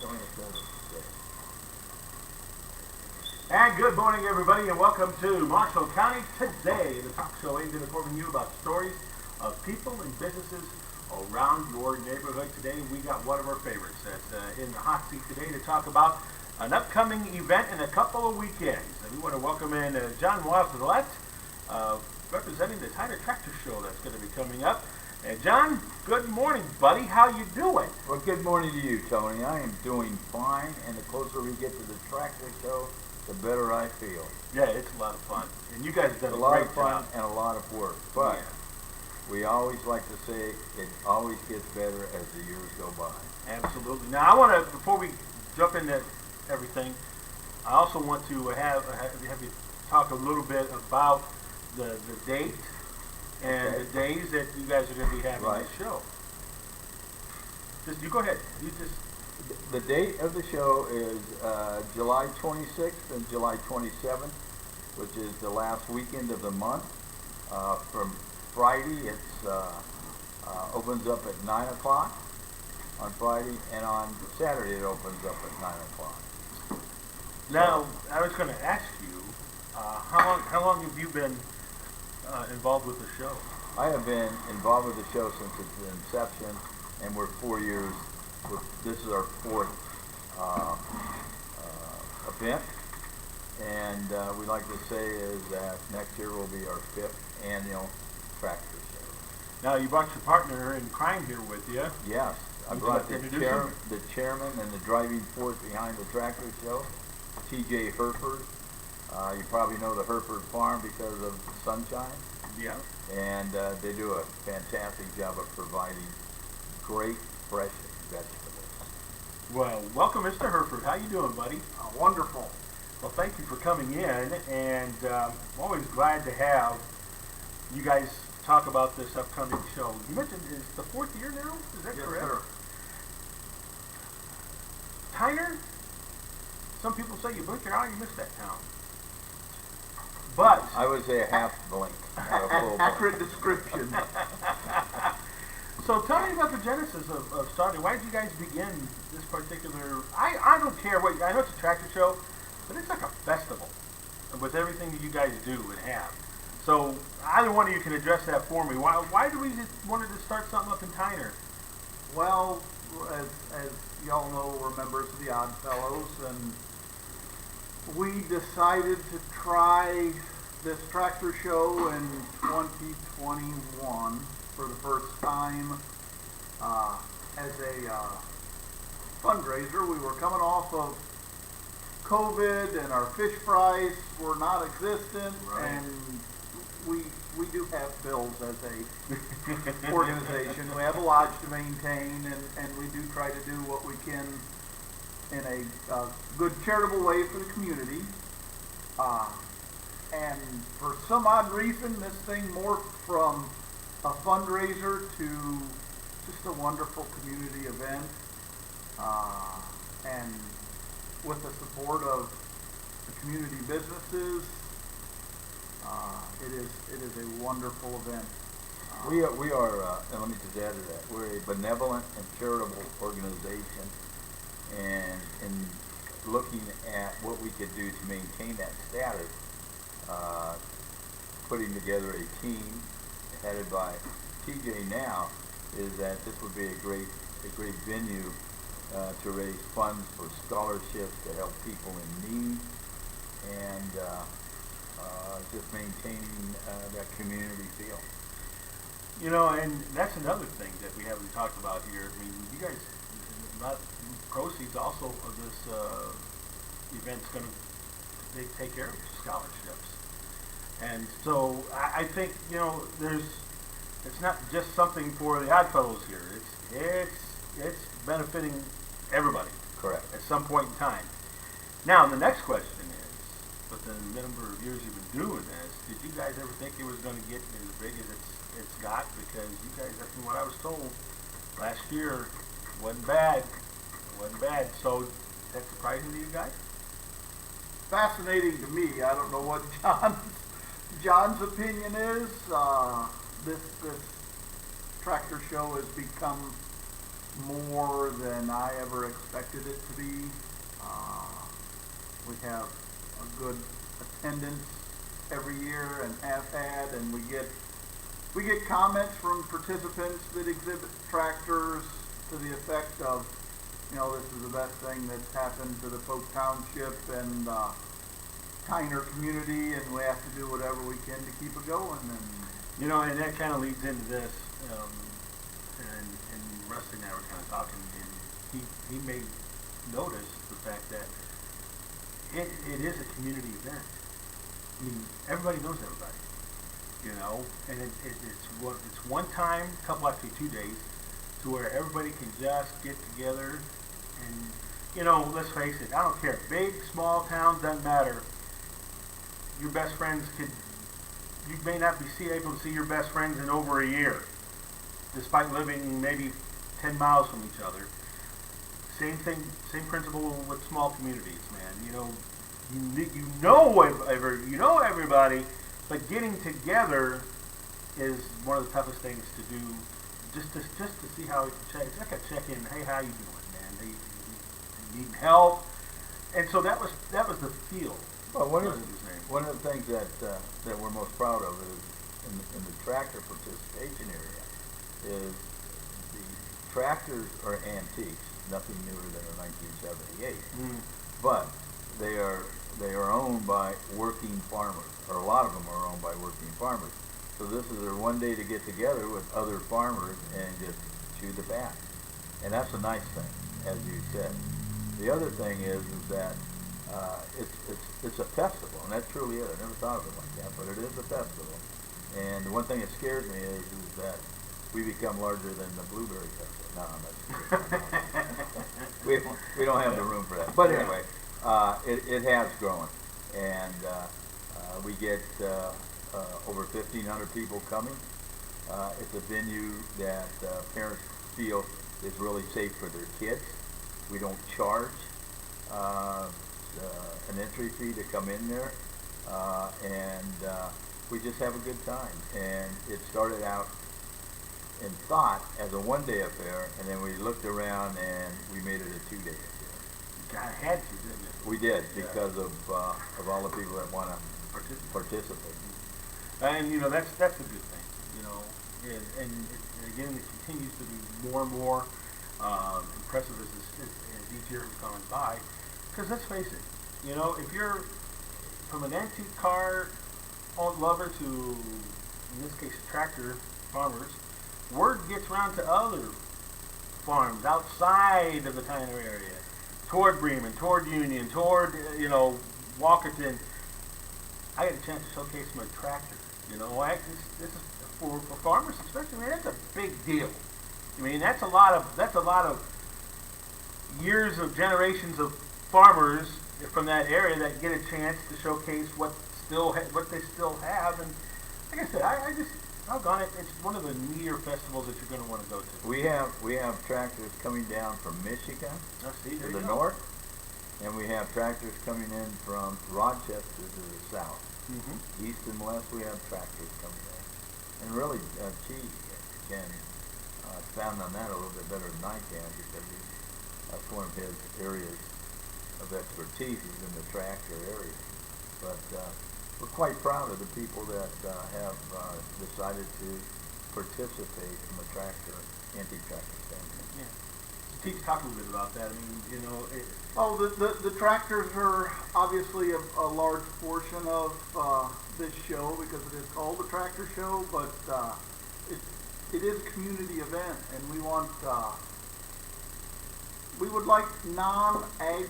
And good morning, everybody, and welcome to Marshall County Today, the talk show aimed at informing you about stories of people and businesses around your neighborhood. Today, we got one of our favorites that's in the hot seat today to talk about an upcoming event in a couple of weekends. And we want to welcome in John Wasslet, representing the Tyner Tractor Show that's going to be coming up. And John, good morning, buddy. How you doing? Well, good morning to you, Tony. I am doing fine, and the closer we get to the tractor show, the better I feel. Yeah, it's a lot of fun. And you guys have done a a lot great of fun job. and a lot of work. But we always like to say it always gets better as the years go by. Absolutely. Now, I want to, before we jump into everything, I also want to have you talk a little bit about the date and the days that you guys are going to be having this show. Just you go ahead. The date of the show is July 26th and July 27th, which is the last weekend of the month. From Friday, it opens up at 9 o'clock on Friday, and on Saturday it opens up at 9 o'clock. Now, I was going to ask you, how long have you been involved with the show? I have been involved with the show since its inception, and we're 4 years. This is our fourth event, and we like to say is that next year will be our 5th annual tractor show. Now, you brought your partner in crime here with you. Yes, I brought the chairman and the driving force behind the tractor show, T.J. Herford. You probably know the Herford Farm because of the sunshine. Yeah. And they do a fantastic job of providing great, fresh vegetables. Well, welcome, Mr. Herford. How you doing, buddy? Wonderful. Well, thank you for coming in, and I'm always glad to have you guys talk about this upcoming show. You mentioned it's the 4th year now? Is that correct? Sir. Tyner? Some people say you blink your eye, you miss that town. But I would say a half blink, not a full blink. Accurate description. So tell me about the genesis of starting. Why did you guys begin this particular? I don't care what. I know it's a tractor show, but it's like a festival with everything that you guys do and have. So either one of you can address that for me. Why do we just wanted to start something up in Tyner? Well, as y'all know, we're members of the Odd Fellows, and we decided to try this tractor show in 2021 for the first time as a fundraiser. We were coming off of COVID, and our fish fries were not existent, and we do have bills as a organization. We have a lodge to maintain, and we do try to do what we can in a good charitable way for the community. And for some odd reason, this thing morphed from a fundraiser to just a wonderful community event. And with the support of the community businesses, it is a wonderful event. We are, and let me just add to that, we're a benevolent and charitable organization, and in looking at what we could do to maintain that status, putting together a team headed by TJ now, is that this would be a great venue to raise funds for scholarships to help people in need, and just maintaining that community feel. You know, and that's another thing that we haven't talked about here. I mean, you guys, not proceeds also of this event's going to take care of scholarships. And so I think, you know, it's not just something for the Odd Fellows here. It's benefiting everybody. Correct. At some point in time. Now, the next question is, within the number of years you've been doing this, did you guys ever think it was going to get as big as it's got? Because you guys, from what I was told last year, wasn't bad. It wasn't bad. So, is that surprising to you guys? Fascinating to me. I don't know what John's opinion is. This tractor show has become more than I ever expected it to be. We have a good attendance every year and have had, and we get comments from participants that exhibit tractors to the effect of, this is the best thing that's happened to the Polk Township and Tyner community, and we have to do whatever we can to keep it going. And that kind of leads into this, and Rusty and I were kind of talking, and he made notice the fact that it is a community event. I mean, everybody knows everybody, and it's one time, actually 2 days, to where everybody can just get together and, let's face it, I don't care, big, small towns, doesn't matter. Your best friends you may not be able to see your best friends in over a year, despite living maybe 10 miles from each other. Same thing, same principle with small communities, man. You know everybody, but getting together is one of the toughest things to do. Just to see how you can check. It's like a check-in. Hey, how you doing, man? They need help, and so that was the feel. Well, one of the things that we're most proud of is in the tractor participation area is the tractors are antiques, nothing newer than a 1978, but they are owned by working farmers, or a lot of them are owned by working farmers. So this is their one day to get together with other farmers and just chew the fat, and that's a nice thing, as you said. The other thing is that it's a festival, and that truly is. I never thought of it like that, but it is a festival. And the one thing that scares me is that we become larger than the Blueberry Festival. No, that's we don't have the room for that. But anyway, it has grown, and we get over 1,500 people coming. It's a venue that parents feel is really safe for their kids. We don't charge an entry fee to come in there, and we just have a good time. And it started out in thought as a one-day affair, and then we looked around and we made it a 2-day affair. You kind of had to, didn't you? We did, because of all the people that want to participate. And that's a good thing, and again, it continues to be more and more impressive as each year has gone by. Because let's face it, if you're from an antique car lover to, in this case, tractor farmers, word gets around to other farms outside of the Tyner area, toward Bremen, toward Union, toward Walkerton. I got a chance to showcase my tractor. This is for farmers especially. Man, that's a big deal. I mean, that's a lot of years of generations of farmers from that area that get a chance to showcase what they still have. And like I said, doggone it, it's one of the neater festivals that you're going to want to go to. We have tractors coming down from Michigan to the north, and we have tractors coming in from Rochester to the south. East and west, we have tractors coming in. And really, Chi can expound on that a little bit better than I can, because that's one of his areas of expertise is in the tractor area. But we're quite proud of the people that have decided to participate from a antique tractor standpoint. Yeah. Teach, talk a little bit about that. I mean, the tractors are obviously a large portion of this show, because it is called the tractor show, but it is a community event, and we would like non-ag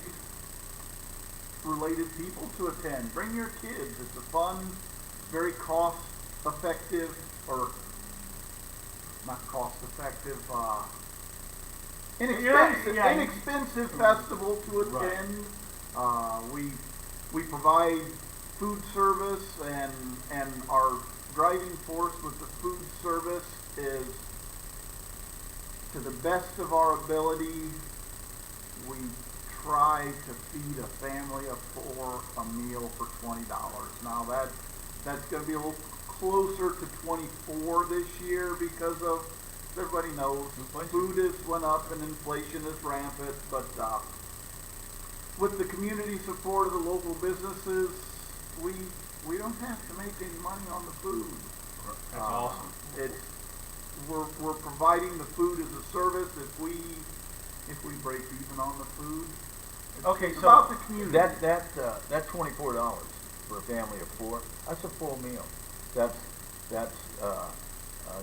related people to attend. Bring your kids. It's a fun, very cost effective, or not cost effective, inexpensive festival to attend. Right. We provide food service, and our driving force with the food service is, to the best of our ability, we try to feed a family of 4 a meal for $20. Now that's going to be a little closer to 24 this year because of everybody knows, food has went up and inflation is rampant, but with the community support of the local businesses, we don't have to make any money on the food. That's awesome. We're providing the food as a service. If we break even on the food, it's so about the community. That $24 for a family of 4. That's a full meal. That's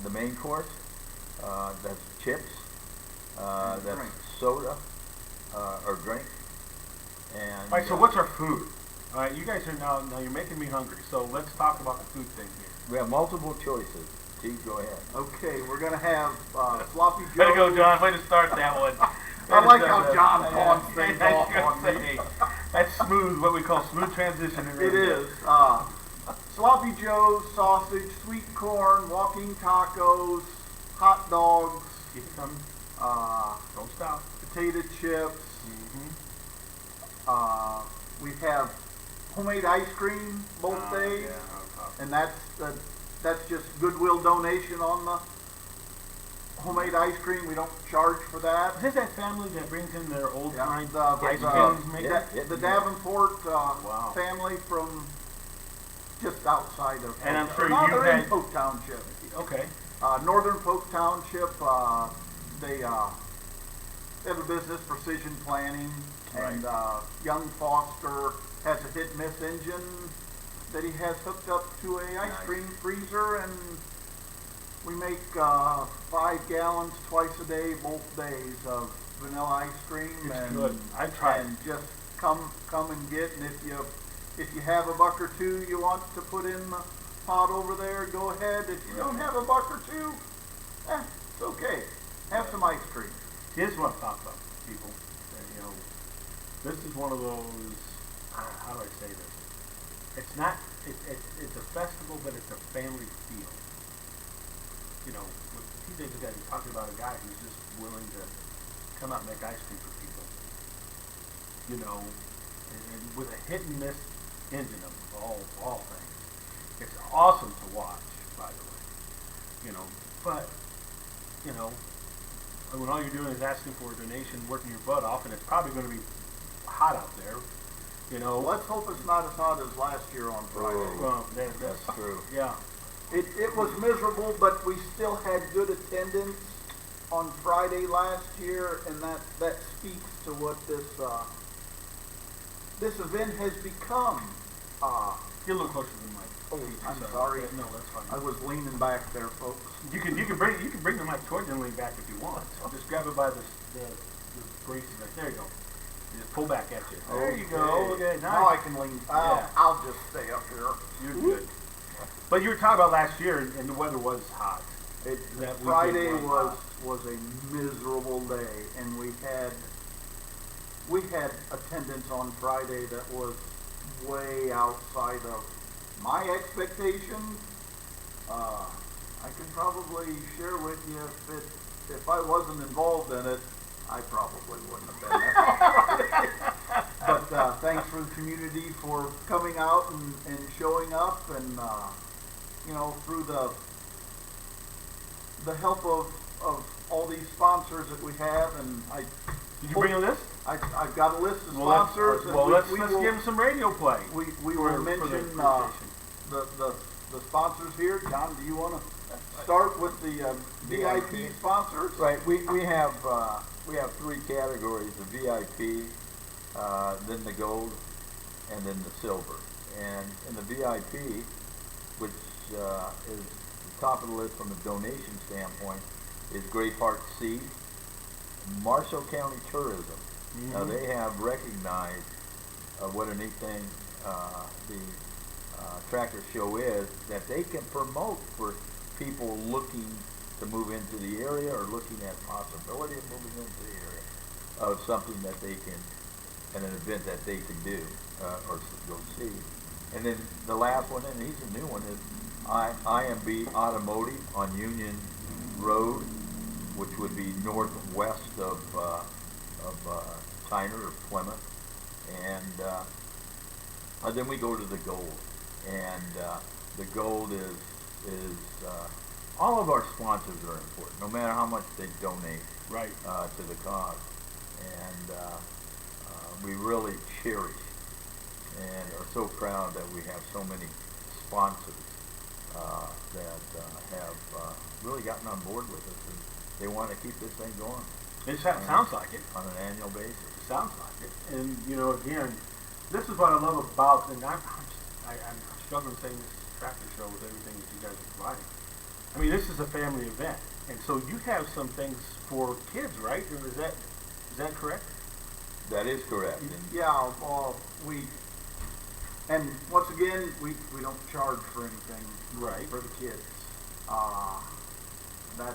the main course. That's chips. That's drink. soda or drink. And all right, so what's our food? All right, you guys are now you're making me hungry. So let's talk about the food thing here. we have multiple choices. Steve, go ahead. Okay, we're gonna have sloppy joes. Way to go, John. Way to start that one. I like how John pawns things off on me. That's smooth, what we call smooth transition in It radio. is. Sloppy joes, sausage, sweet corn, walking tacos, hot dogs, Keep it coming. Don't stop. potato chips. Mm-hmm. We have homemade ice cream both days, Yeah, and that's just goodwill donation on the homemade ice cream. We don't charge for that. Is this that family that brings in their old time the ice creams maker? the Davenport Wow. family from just outside of. And I'm sure no, you they're in had- Polk Township. Okay. Northern Polk Township. They have a business, Precision Planning, and young Foster has a hit and miss engine that he has hooked up to a ice cream freezer, and we make 5 gallons twice a day, both days, of vanilla ice cream. It's and good. I've tried and just come and get. And if you have a buck or two you want to put in the pot over there, go ahead. If you don't have a buck or two, it's okay. Have some ice cream. Here's what I'm talking about, people. You know, this is one of those. How do I say this? It's not. It's a festival, but it's a family feel. You know, with 2 days ago, you're talking about a guy who's just willing to come out and make ice cream for people. You know, and with a hit and miss engine of all things. It's awesome to watch, by the way. You know, but you know, when all you're doing is asking for a donation, working your butt off, and it's probably going to be hot out there. You know, Let's hope it's not as hot as last year on Friday. well, That's true. yeah. It was miserable, but we still had good attendance on Friday last year, and that speaks to what this event has become. Get a little closer to the mic. Oh, I'm sorry. No, that's fine. I was leaning back there, folks. You can bring the mic towards you and lean back if you want. So just grab it by the braces right there. You go. You just pull back at you. There you go. Okay, nice. Now I can lean. I'll just stay up here. You're good. But you were talking about last year, and the weather was hot. That Friday weekend was a miserable day, and we had attendance on Friday that was way outside of my expectations. I can probably share with you if I wasn't involved in it, I probably wouldn't have been there. But thanks for the community for coming out and showing up, and you know, through the help of all these sponsors that we have, and Did you bring a list? I've got a list of sponsors. Let's will, give them some radio play. We for will the mention appreciation. the sponsors here. John, do you want to start with the VIP sponsors? Right. We have 3 categories: the VIP, then the gold, and then the silver. And in the VIP, which is the top of the list from a donation standpoint, is Great Heart Seed, Marshall County Tourism. Mm-hmm. Now they have recognized what a neat thing the tractor show is, that they can promote for people looking to move into the area or looking at possibility of moving into the area of something that they can, and an event that they can do or go see. And then the last one, and he's a new one, is IMB Automotive on Union Road, which would be northwest of Tyner or Plymouth, and then we go to the gold, and the gold is all of our sponsors are important, no matter how much they donate Right. to the cause. And we really cherish and are so proud that we have so many sponsors that have really gotten on board with us, and they want to keep this thing going. It sounds like it. On an annual basis. It sounds like it. And, you know, again, this is what I love about, and I'm struggling saying this is a tractor show with everything that you guys are providing. I mean, this is a family event, and so you have some things for kids, right? Is that correct? That is correct. And Yeah, and once again, we don't charge for anything Right. for the kids. That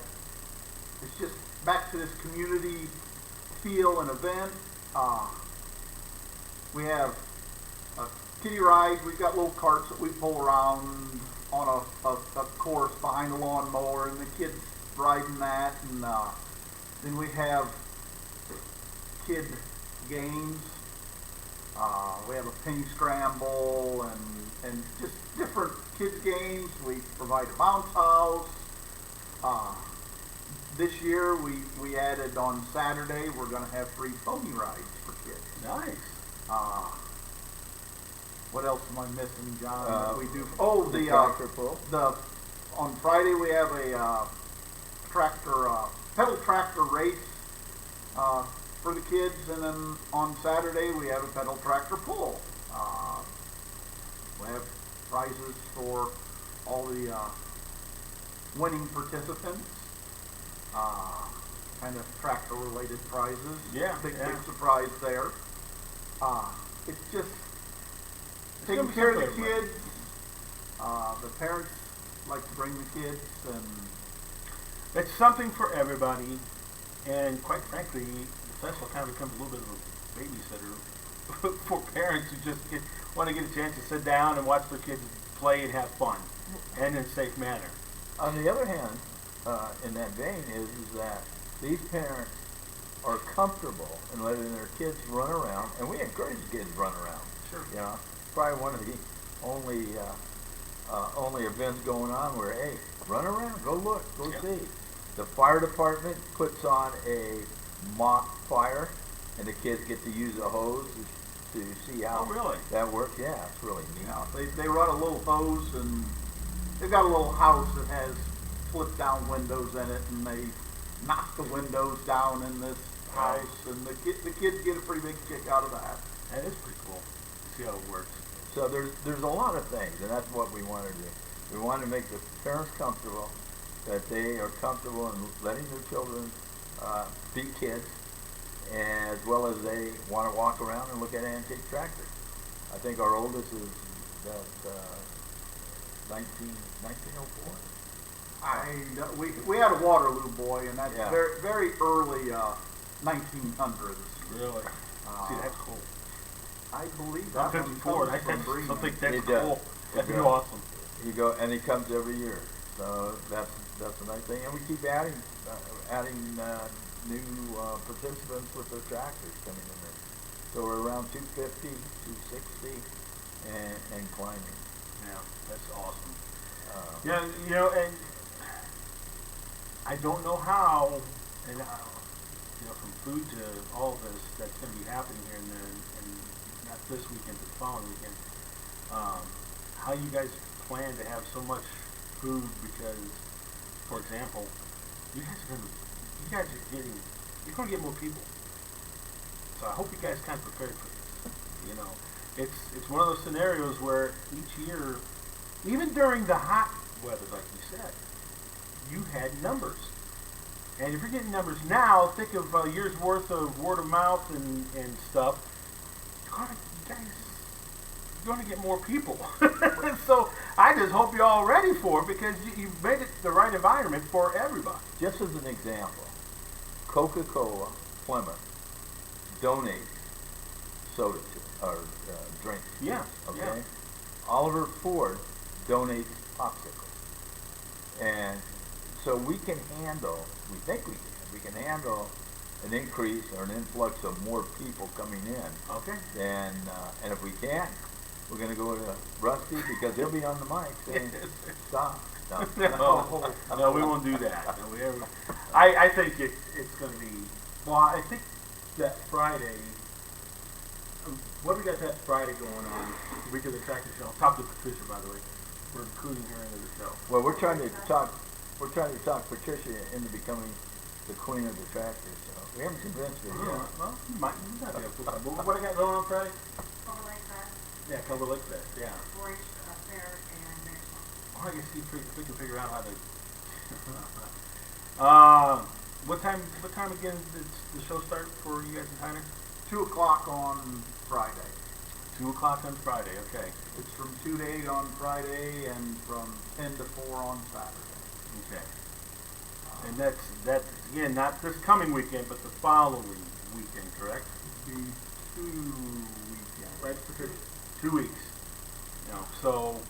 it's just back to this community feel and event. We have a kiddie ride. We've got little carts that we pull around on a course behind a lawnmower, and the kids riding that. And then we have kid games. We have a penny scramble and just different kids games. We provide a bounce house. This year we added on Saturday, we're going to have free pony rides for kids. Nice. What else am I missing, John? That we do. the tractor pull. On Friday we have a pedal tractor race for the kids, and then on Saturday we have a pedal tractor pull. We have prizes for all the winning participants. Kind of tractor related prizes. Yeah, Big yeah. surprise there. It's just It's taking gonna be care of the something for kids. The parents like to bring the kids, and It's something for everybody, and quite frankly, the festival kind of becomes a little bit of a babysitter for parents who just want to get a chance to sit down and watch their kids play and have fun, and in a safe manner. On the other hand, in that vein, is that these parents are comfortable in letting their kids run around, and we encourage kids to run around. Sure. You know, probably one of the only events going on where, hey, run around, go look, go Yeah. see. The fire department puts on a mock fire, and the kids get to use a hose to see how Oh, really? that works. Yeah, it's really neat. they run a little hose, and they've got a little house that has flip down windows in it, and they knock the windows down in this house, and the kids get a pretty big kick out of that. That is pretty cool. See how it works. So there's a lot of things, and that's what we want to do. We want to make the parents comfortable, that they are comfortable in letting their children be kids, as well as they want to walk around and look at antique tractors. I think our oldest is that 1904. We had a Waterloo boy, and that's Yeah. very very early 1900s. Really? See, that's cool. I believe I'm that one 54. comes from Bremen. Something that's It does. cool. That'd be It does. awesome. And he comes every year, so that's a nice thing. And we keep adding new participants with their tractors coming in there. So we're around 250, 260, and climbing. Yeah, that's awesome. Yeah, you know, and I don't know how, and you know, from food to all this that's going to be happening here and not this weekend, but the following weekend. How you guys plan to have so much food? Because, for example, you're going to get more people. So I hope you guys kind of prepared for this. You know, it's one of those scenarios where each year, even during the hot weather, like you said, you had numbers. And if you're getting numbers now, think of a year's worth of word of mouth and stuff. You're going to get more people. So I just hope you're all ready for it, because you've made it the right environment for everybody. Just as an example, Coca-Cola Plymouth donates soda or drinks. Yeah. Okay. Yeah. Oliver Ford donates popsicles, and so we can handle. We think we can handle an increase or an influx of more people coming in. Okay. And if we can't, we're going to go to Rusty, because he'll be on the mic saying, stop. No. No, we won't do that. No, I think it's going to be, well, I think that Friday, what do we got that Friday going on, the week of the tractor show? I'll talk to Patricia, by the way. We're including her into the show. Well, we're trying to talk Patricia into becoming the queen of the tractor, so we haven't convinced her yet. Well, you might be able to put some. What I got going on Friday? Silver Lake Fest, Yeah, Silver Lake Fest, yeah. 4-H fair, and next month. Oh, I guess if we can figure out how to. What time again does the show start for you guys in Tyner? 2 o'clock on Friday. 2 o'clock on Friday. Okay. It's from 2 to 8 on Friday and from 10 to 4 on Saturday. Okay. And that's again not this coming weekend, but the following weekend, correct? It'd be 2 weekends. Right, Patricia? 2 weeks. You know, so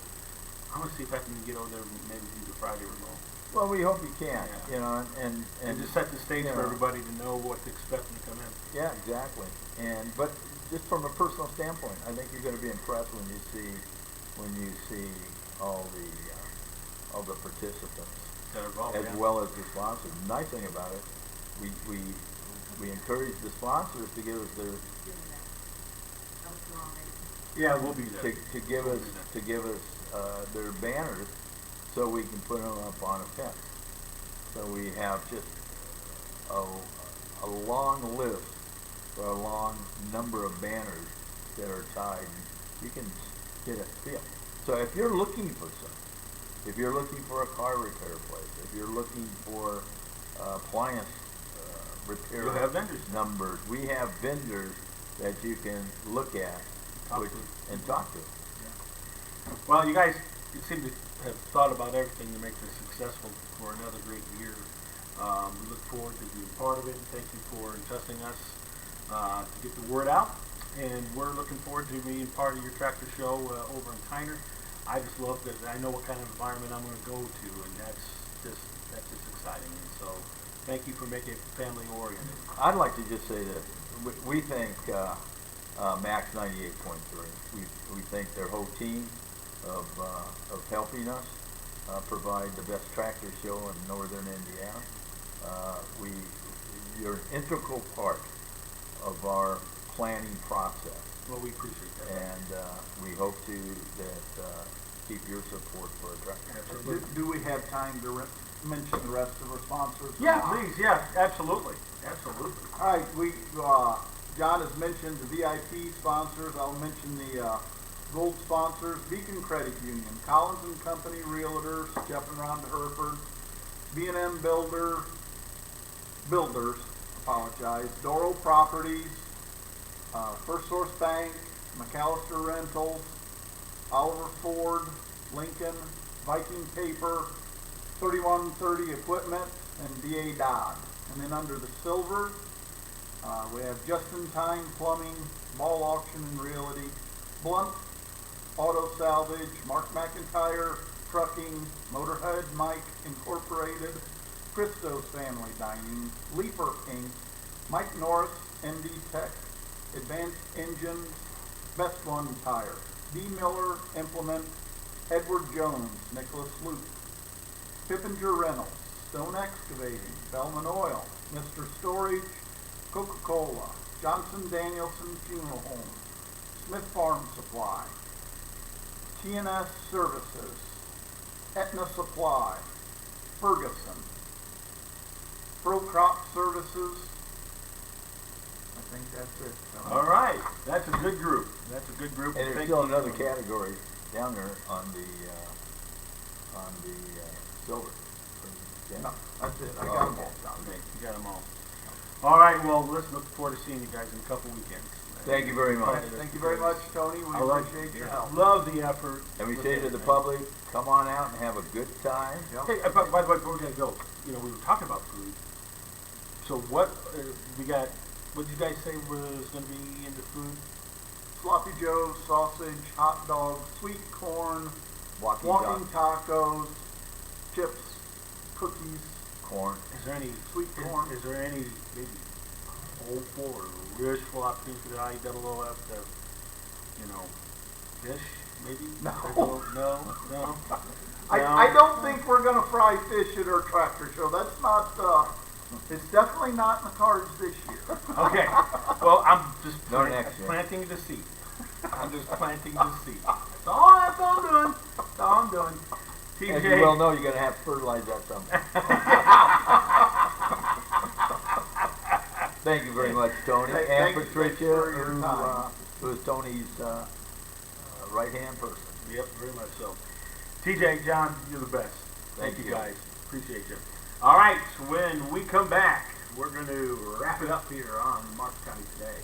I'm gonna see if I can get over there and maybe do the Friday remote. Well, we hope you can, Yeah. you know, And just set the stage for everybody to know what to expect when they come in. Yeah, exactly. But just from a personal standpoint, I think you're going to be impressed when you see all the participants, That are involved, as yeah. well as the sponsors. The nice thing about it, we encourage the sponsors to give us Doing that. That was too long, maybe. Yeah, we'll be there. to give us their banners so we can put them up on a fence. So we have just a long list or a long number of banners that are tied. You can get a feel. So if you're looking for something, if you're looking for a car repair place, if you're looking for appliance repair You'll have vendors. numbers, we have vendors that you can look at and talk to. Well, you guys seem to have thought about everything to make this successful for another great year. We look forward to being part of it. Thank you for entrusting us to get the word out. And we're looking forward to being part of your tractor show over in Tyner. I just love that I know what kind of environment I'm going to go to, and that's just exciting. And so, thank you for making it family oriented. I'd like to just say that we think Max 98.3. We think their whole team of helping us provide the best tractor show in northern Indiana. You're an integral part of our planning process. Well, we appreciate that. And we hope to keep your support for a tractor. Absolutely. Do we have time to mention the rest of our sponsors? Yeah, please. Yeah, absolutely. Absolutely. All right, John has mentioned the VIP sponsors. I'll mention the gold sponsors: Beacon Credit Union, Collins and Company Realtors, Jeff and Rhonda Hereford, B&M Builders, Doro Properties, First Source Bank, McAllister Rentals, Oliver Ford, Lincoln, Viking Paper, 3130 Equipment, and D.A. Dodd. And then under the silver, we have Just in Time Plumbing, Ball Auction and Realty, Blunt Auto Salvage, Mark McIntyre Trucking, Motorhead Mike Incorporated, Christo's Family Dining, Leaper Inc., Mike Norris, MD Tech, Advanced Engines, Best One Tire, D. Miller Implement, Edward Jones, Nicholas Luke, Pippinger Reynolds, Stone Excavating, Bellman Oil, Mr. Storage, Coca-Cola, Johnson Danielson Funeral Home, Smith Farm Supply, TNS Services, Aetna Supply, Ferguson, Pro Crop Services. I think that's it. All right. That's a good group. That's a good group. And there's Thank still you. another category down there on the silver. No, that's it. I Oh, got them okay. all. Okay, you got them all. All right. Well, let's look forward to seeing you guys in a couple weekends. Thank you very much. Thank you very much, Tony. We appreciate your help. Love the effort. And we say to the public, come on out and have a good time. Yep. Hey, by the way, before we gotta go, we were talking about food. So what we got? What did you guys say was going to be in the food? Sloppy Joe's, sausage, hot dogs, sweet corn, Walking walking duck, tacos, chips, cookies. corn. Is there any Sweet corn. Is there any maybe hopeful or wishful opportunity for the IEOOF to, dish maybe? No. No. I don't think we're gonna fry fish at our tractor show. That's not, it's definitely not in the cards this year. Okay. Well, I'm just No, next year. planting the seed. I'm just planting the seed. That's all I'm doing. That's all I'm doing. TJ. As you well know, you're gonna have to fertilize that someday. Thank you very much, Tony. Thank And you Patricia, for your time. who is Tony's right-hand person. Yep, very much so. TJ, John, you're the best. Thank Thank you you. guys. Appreciate you. All right, when we come back, we're going to wrap it up here on Marshall County Today.